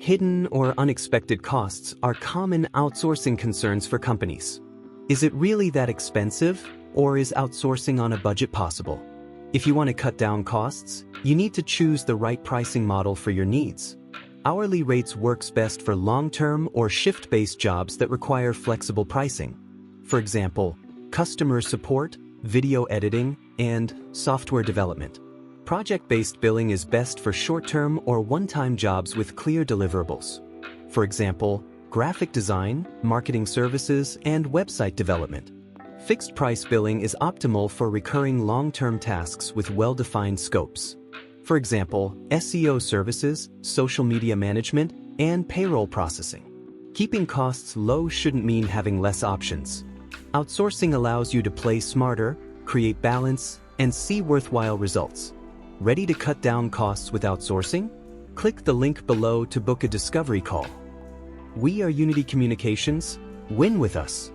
Hidden or unexpected costs are common outsourcing concerns for companies. Is it really that expensive, or is outsourcing on a budget possible? If you want to cut down costs, you need to choose the right pricing model for your needs. Hourly rates works best for long-term or shift-based jobs that require flexible pricing. For example, customer support, video editing, and software development. Project-based billing is best for short-term or one-time jobs with clear deliverables. For example, graphic design, marketing services, and website development. Fixed-price billing is optimal for recurring long-term tasks with well-defined scopes. For example, SEO services, social media management, and payroll processing. Keeping costs low shouldn't mean having less options. Outsourcing allows you to play smarter, create balance, and see worthwhile results. Ready to cut down costs with outsourcing? Click the link below to book a discovery call. We are Unity Communications. Win with us.